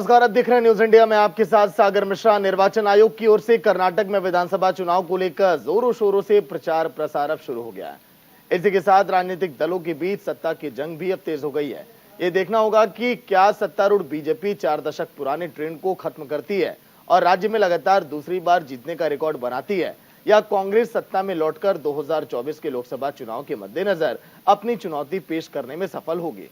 नमस्कार, आप देख रहे हैं न्यूज इंडिया में आपके साथ सागर मिश्रा। निर्वाचन आयोग की ओर से कर्नाटक में विधानसभा चुनाव को लेकर जोरों शोरों से प्रचार प्रसार अब शुरू हो गया है। इसी के साथ राजनीतिक दलों के बीच सत्ता की जंग भी अब तेज हो गई है। ये देखना होगा कि क्या सत्तारूढ़ बीजेपी 4 दशक पुराने ट्रेंड को खत्म करती है और राज्य में लगातार दूसरी बार जीतने का रिकॉर्ड बनाती है, या कांग्रेस सत्ता में लौटकर 2024 के लोकसभा चुनाव के मद्देनजर अपनी चुनौती पेश करने में सफल होगी।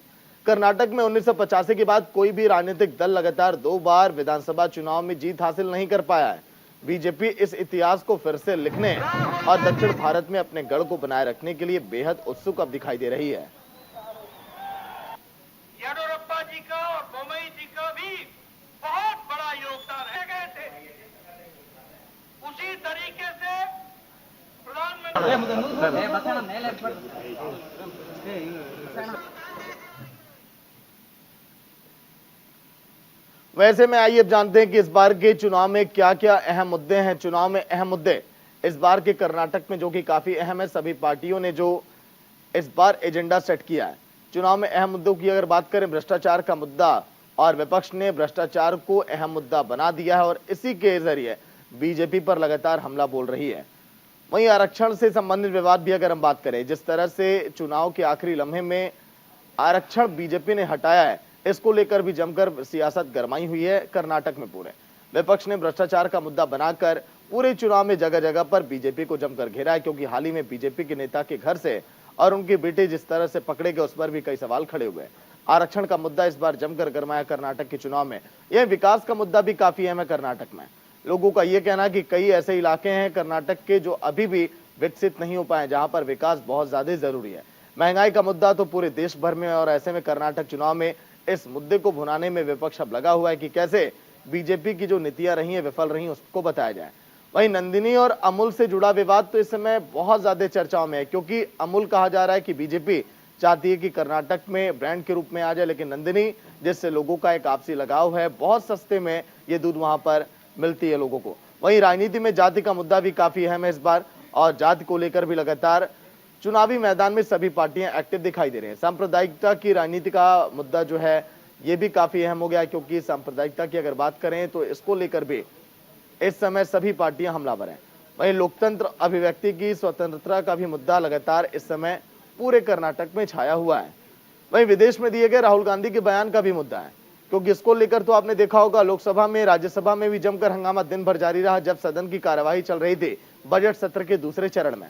कर्नाटक में 1985 के बाद कोई भी राजनीतिक दल लगातार 2 बार विधानसभा चुनाव में जीत हासिल नहीं कर पाया है। बीजेपी इस इतिहास को फिर से लिखने और दक्षिण भारत में अपने गढ़ को बनाए रखने के लिए बेहद उत्सुक अब दिखाई दे रही है। येडियुरप्पा जी का और बोम्मई जी का भी बहुत बड़ा योगदान है गए थे। उसी तरीके से वैसे में आइए अब जानते हैं कि इस बार के चुनाव में क्या क्या अहम मुद्दे हैं। चुनाव में अहम मुद्दे इस बार के कर्नाटक में जो कि काफी अहम है, सभी पार्टियों ने जो इस बार एजेंडा सेट किया है। चुनाव में अहम मुद्दों की अगर बात करें, भ्रष्टाचार का मुद्दा, और विपक्ष ने भ्रष्टाचार को अहम मुद्दा बना दिया है और इसी के जरिए बीजेपी पर लगातार हमला बोल रही है। वहीं आरक्षण से संबंधित विवाद भी अगर हम बात करें, जिस तरह से चुनाव के आखिरी लम्हे में आरक्षण बीजेपी ने हटाया है, इसको लेकर भी जमकर सियासत गरमाई हुई है कर्नाटक में। पूरे विपक्ष ने भ्रष्टाचार का मुद्दा बनाकर पूरे चुनाव में जगह जगह पर बीजेपी को जमकर घेरा है, क्योंकि हाल ही में बीजेपी के नेता के घर से और उनके बेटे जिस तरह से पकड़े गए, उस पर भी कई सवाल खड़े हुए। आरक्षण का मुद्दा इस बार जमकर गरमाया कर्नाटक के चुनाव में। यह विकास का मुद्दा भी काफी अहम है कर्नाटक में। लोगों का यह कहना है कि कई ऐसे इलाके हैं कर्नाटक के जो अभी भी विकसित नहीं हो पाए, जहां पर विकास बहुत ज्यादा जरूरी है। महंगाई का मुद्दा तो पूरे देश भर में, और ऐसे में कर्नाटक चुनाव में इस मुद्दे को भुनाने में विपक्ष अब लगा हुआ है कि कैसे बीजेपी की जो नीतियां रही हैं, विफल रही, उसको बताया जाए। वहीं नंदिनी और अमूल से जुड़ा विवाद तो इस समय बहुत ज्यादा चर्चाओं में है, क्योंकि अमूल कहा जा रहा है कि बीजेपी चाहती है कि कर्नाटक में ब्रांड के रूप में आ जाए, लेकिन नंदिनी, जिससे लोगों का एक आपसी लगाव है, बहुत सस्ते में ये दूध वहां पर मिलती है लोगों को। वहीं राजनीति में जाति का मुद्दा भी काफी अहम है इस बार, और जाति को लेकर भी लगातार चुनावी मैदान में सभी पार्टियां एक्टिव दिखाई दे रही हैं। सांप्रदायिकता की राजनीति का मुद्दा जो है, ये भी काफी अहम हो गया, क्योंकि सांप्रदायिकता की अगर बात करें तो इसको लेकर भी इस समय सभी पार्टियां हमलावर हैं। वहीं लोकतंत्र, अभिव्यक्ति की स्वतंत्रता का भी मुद्दा लगातार इस समय पूरे कर्नाटक में छाया हुआ है। वहीं विदेश में दिए गए राहुल गांधी के बयान का भी मुद्दा है, क्योंकि इसको लेकर तो आपने देखा होगा लोकसभा में, राज्यसभा में भी जमकर हंगामा दिन भर जारी रहा जब सदन की कार्यवाही चल रही थी बजट सत्र के दूसरे चरण में।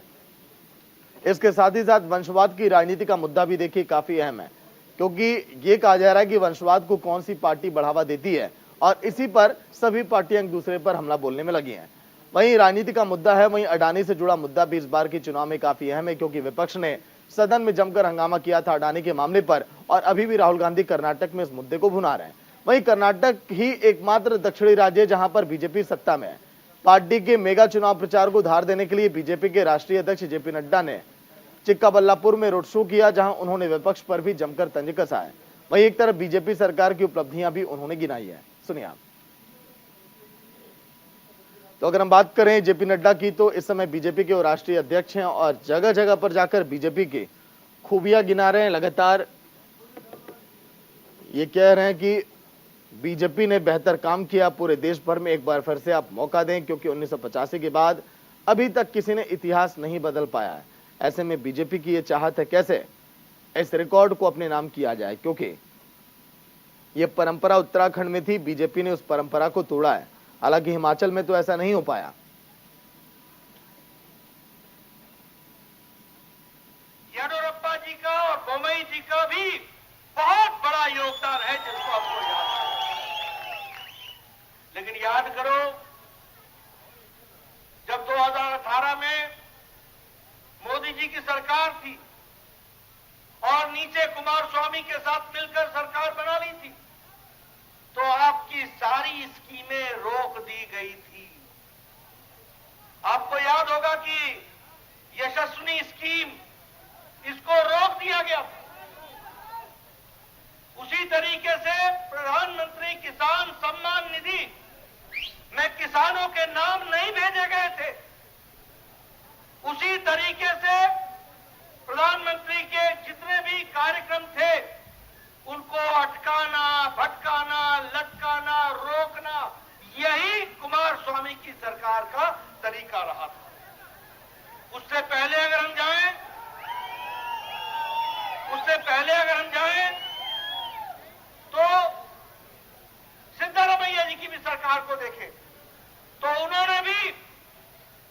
इसके साथ ही साथ वंशवाद की राजनीति का मुद्दा भी देखिए काफी अहम है, क्योंकि ये कहा जा रहा है कि वंशवाद को कौन सी पार्टी बढ़ावा देती है, और इसी पर सभी पार्टियां एक दूसरे पर हमला बोलने में लगी हैं। वहीं राजनीति का मुद्दा है, वहीं अडानी से जुड़ा मुद्दा भी इस बार के चुनाव में काफी अहम है, क्योंकि विपक्ष ने सदन में जमकर हंगामा किया था अडानी के मामले पर, और अभी भी राहुल गांधी कर्नाटक में इस मुद्दे को भुना रहे हैं। वहीं कर्नाटक ही एकमात्र दक्षिणी राज्य है जहां पर बीजेपी सत्ता में है। पार्टी के मेगा चुनाव प्रचार को धार देने के लिए बीजेपी के राष्ट्रीय अध्यक्ष जेपी नड्डा ने चिक्काबल्लापुर में रोड शो किया, जहां उन्होंने विपक्ष पर भी जमकर तंज कसा है। वहीं एक तरफ बीजेपी सरकार की उपलब्धियां भी उन्होंने गिनाई है। सुनिए आप। तो अगर हम बात करें जेपी नड्डा की, तो इस समय बीजेपी के वो राष्ट्रीय अध्यक्ष हैं और जगह जगह पर जाकर बीजेपी की खूबियां गिना रहे हैं। लगातार ये कह रहे हैं कि बीजेपी ने बेहतर काम किया पूरे देश भर में, एक बार फिर से आप मौका दें, क्योंकि 1985 के बाद अभी तक किसी ने इतिहास नहीं बदल पाया है। ऐसे में बीजेपी की ये चाहत है कैसे इस रिकॉर्ड को अपने नाम किया जाए, क्योंकि ये परंपरा उत्तराखंड में थी, बीजेपी ने उस परंपरा को तोड़ा है। हालांकि हिमाचल में तो ऐसा नहीं हो पाया। येडियुरप्पा जी का और बोम्मई जी का भी बहुत बड़ा योगदान है, जिसको आपको याद है। लेकिन याद करो, जब 2018 में मोदी जी की सरकार थी और नीचे कुमारस्वामी के साथ मिलकर सरकार बना ली थी, तो आपकी सारी स्कीमें रोक दी गई थी। आपको याद होगा कि यशस्विनी स्कीम, इसको रोक दिया गया था। उसी तरीके से प्रधानमंत्री किसान सम्मान निधि में किसानों के नाम नहीं भेजे गए थे। उसी तरीके से प्रधानमंत्री के जितने भी कार्यक्रम थे, उनको अटकाना, भटकाना, लटकाना, सरकार का तरीका रहा था। उससे पहले अगर हम जाएं तो सिद्धारमैया जी की भी सरकार को देखें तो उन्होंने भी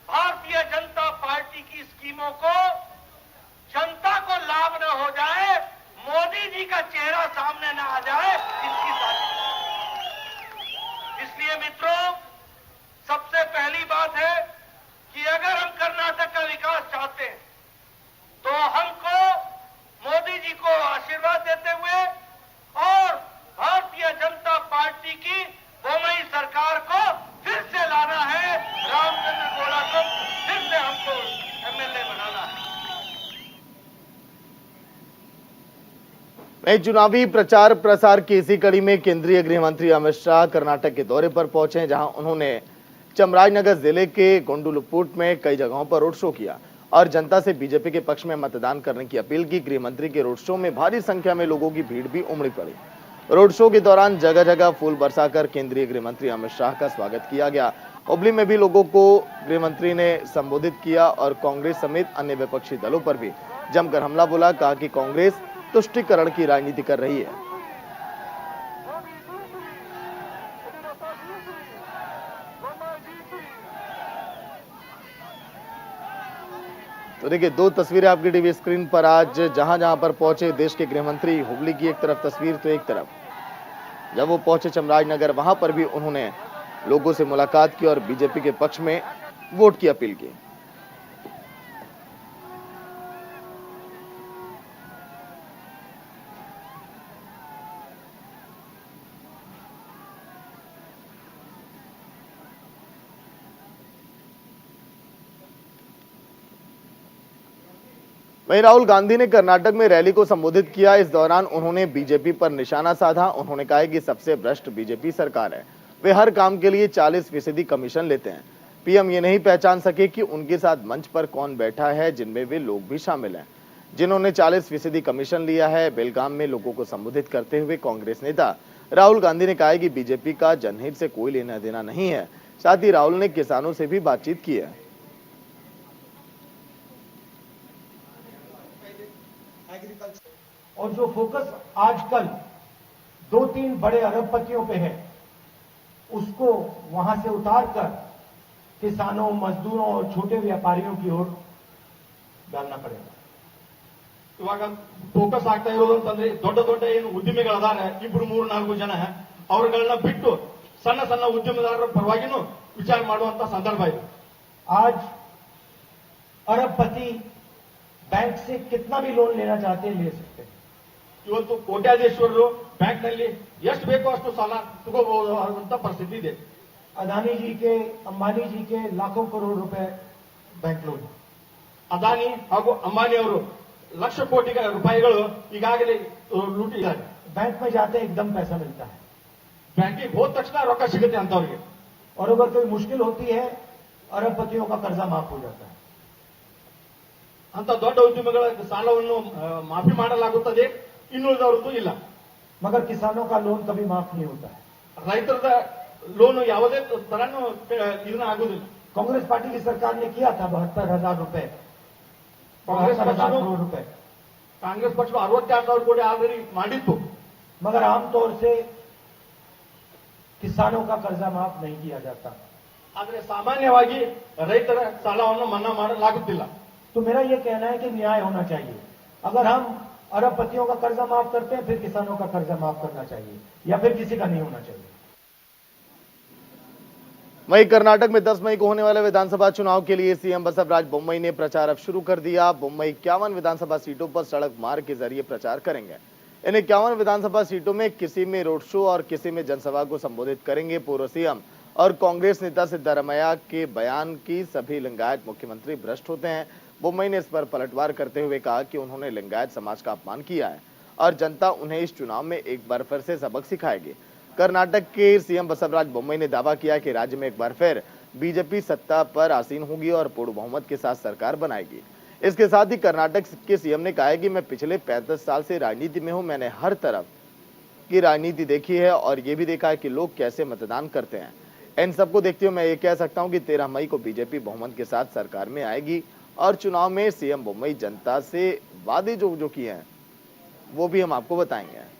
भारतीय जनता पार्टी की स्कीमों को जनता को लाभ न हो जाए, मोदी जी का चेहरा सामने न आ जाए, इसकी साजिश। इसलिए मित्रों, सबसे पहली बात है कि अगर हम कर्नाटक का विकास चाहते हैं तो हमको मोदी जी को आशीर्वाद देते हुए और भारतीय जनता पार्टी की बोम्मई सरकार को फिर से लाना है। रामचंद्र गौड़ा को फिर से हमको एमएलए बनाना है। वहीं चुनावी प्रचार प्रसार की इसी कड़ी में केंद्रीय गृह मंत्री अमित शाह कर्नाटक के दौरे पर पहुंचे, जहां उन्होंने चामराजनगर जिले के गोंडलुपुट में कई जगहों पर रोड शो किया और जनता से बीजेपी के पक्ष में मतदान करने की अपील की। गृह मंत्री के रोड शो में भारी संख्या में लोगों की भीड़ भी उमड़ी पड़ी। रोड शो के दौरान जगह जगह फूल बरसाकर केंद्रीय गृह मंत्री अमित शाह का स्वागत किया गया। हुबली में भी लोगों को गृह मंत्री ने संबोधित किया और कांग्रेस समेत अन्य विपक्षी दलों पर भी जमकर हमला बोला। कहा कि कांग्रेस तुष्टीकरण की राजनीति कर रही है। तो देखिए, दो तस्वीरें आपकी टीवी स्क्रीन पर आज जहां जहां पर पहुंचे देश के गृह मंत्री। हुबली की एक तरफ तस्वीर तो एक तरफ जब वो पहुंचे चामराजनगर, वहां पर भी उन्होंने लोगों से मुलाकात की और बीजेपी के पक्ष में वोट की अपील की। वहीं राहुल गांधी ने कर्नाटक में रैली को संबोधित किया। इस दौरान उन्होंने बीजेपी पर निशाना साधा। उन्होंने कहा कि सबसे भ्रष्ट बीजेपी सरकार है, वे हर काम के लिए 40% कमीशन लेते हैं। पीएम ये नहीं पहचान सके कि उनके साथ मंच पर कौन बैठा है, जिनमें वे लोग भी शामिल हैं जिन्होंने 40% कमीशन लिया है। बेलगाम में लोगों को संबोधित करते हुए कांग्रेस नेता राहुल गांधी ने कहा कि बीजेपी का जनहित से कोई लेना देना नहीं है। साथ ही राहुल ने किसानों से भी बातचीत की है। और जो फोकस आजकल 2-3 बड़े अरबपतियों पे है, उसको वहां से उतारकर किसानों, मजदूरों और छोटे व्यापारियों की ओर डालना पड़ेगा। ಇವಾಗ ಫೋಕಸ್ ಆಗ್ತಾ ಇರೋದು ಅಂತಂದ್ರೆ ದೊಡ್ಡ ದೊಡ್ಡ ಏನು ಉದ್ಯಮಿಗಳಿದ್ದಾರೆ, 2-3-4 ಜನ ಅವರುಗಳನ್ನ ಬಿಟ್ಟು ಸಣ್ಣ ಸಣ್ಣ ಉದ್ಯಮದಾರರ ಪರವಾಗಿನೂ ವಿಚಾರ ಮಾಡುವಂತ ಸಂದರ್ಭ ಇದೆ। आज अरबपति बैंक से कितना भी लोन लेना चाहते हैं ले सकते हैं। ಇವತ್ತು ಕೋಟ್ಯಾಧೀಶ್ವರರು ಬ್ಯಾಂಕ್ ನಲ್ಲಿ ಎಷ್ಟು ಬೇಕೋ ಅಷ್ಟು ಸಾಲ ತಗೋಬಹುದು ಅನ್ನುವಂತ ಪರಿಸ್ಥಿತಿ ಇದೆ। अदानी जी के, अंबानी जी के लाखों करोड़ रुपए बैंक लोन। ಅದಾನಿ ಹಾಗೂ ಅಂಬಾನಿ ಅವರು ಲಕ್ಷ ಕೋಟಿ ರೂಪಾಯಿಗಳು ಈಗಾಗಲೇ ಲೂಟಿದ್ದಾರೆ। बैंक में जाते एकदम पैसा मिलता है, ಬ್ಯಾಂಕಿಗೆ ಹೋದ ತಕ್ಷಣ ರೊಕ್ಕ ಸಿಗುತ್ತೆ ಅಂತವ್ರಿಗೆ। और अगर कोई मुश्किल होती है अरबपतियों का कर्जा माफ हो जाता है। ಅಂತ ದೊಡ್ಡ ಉದ್ಯಮಗಳ ಸಾಲವನ್ನು ಮಾಫಿ ಮಾಡಲಾಗುತ್ತದೆ, ಇನ್ನುಳಿದವರದ್ದು ಇಲ್ಲ। मगर किसानों का लोन कभी माफ नहीं होता है। ರೈತರ ಲೋನ್ ಯಾವುದೇ ತರನು ಇದನ್ನ ಆಗುದಿಲ್ಲ। कांग्रेस पार्टी की सरकार ने किया था 72,000 रुपए, 72,000 करोड़ रुपए। ಕಾಂಗ್ರೆಸ್ ಪಕ್ಷ 62,000 ಕೋಟಿ ಆಲ್ರೆಡಿ ಮಾಡಿತ್ತು। मगर आमतौर से किसानों का कर्जा माफ नहीं किया जाता। ಆದ್ರೆ ಸಾಮಾನ್ಯವಾಗಿ ರೈತರ ಸಾಲವನ್ನು ಮನ್ನಾ ಮಾಡಲಾಗುತ್ತಿಲ್ಲ। तो मेरा यह कहना है कि न्याय होना चाहिए। अगर हम अरबपतियों का कर्जा माफ करते हैं, फिर किसानों का कर्जा माफ करना चाहिए, या फिर किसी का नहीं होना चाहिए। वहीं कर्नाटक में 10 मई को होने वाले विधानसभा चुनाव के लिए सीएम बसवराज बोम्मई ने प्रचार अब शुरू कर दिया। बोम्मई 51 विधानसभा सीटों पर सड़क मार्ग के जरिए प्रचार करेंगे। इन 51 विधानसभा सीटों में किसी में रोड शो और किसी में जनसभा को संबोधित करेंगे। पूर्व सीएम और कांग्रेस नेता सिद्धारमैया के बयान की सभी लिंगायत मुख्यमंत्री भ्रष्ट होते हैं। बोम्मई ने इस पर पलटवार करते हुए कहा कि उन्होंने लिंगायत समाज का अपमान किया है और जनता उन्हें इस चुनाव में एक बार फिर से सबक सिखाएगी। कर्नाटक के सीएम बसवराज बोम्मई ने दावा किया कि राज्य में एक बार फिर बीजेपी सत्ता पर आसीन होगी और पूर्ण बहुमत के साथ सरकार बनाएगी। इसके साथ ही कर्नाटक के सीएम ने कहा है कि मैं पिछले 35 साल से राजनीति में हूं, मैंने हर तरफ की राजनीति देखी है और ये भी देखा है कि लोग कैसे मतदान करते हैं। इन सबको देखते हुए मैं ये कह सकता हूं कि 13 मई को बीजेपी बहुमत के साथ सरकार में आएगी और चुनाव में सीएम मुंबई जनता से वादे जो किए हैं वो भी हम आपको बताएंगे।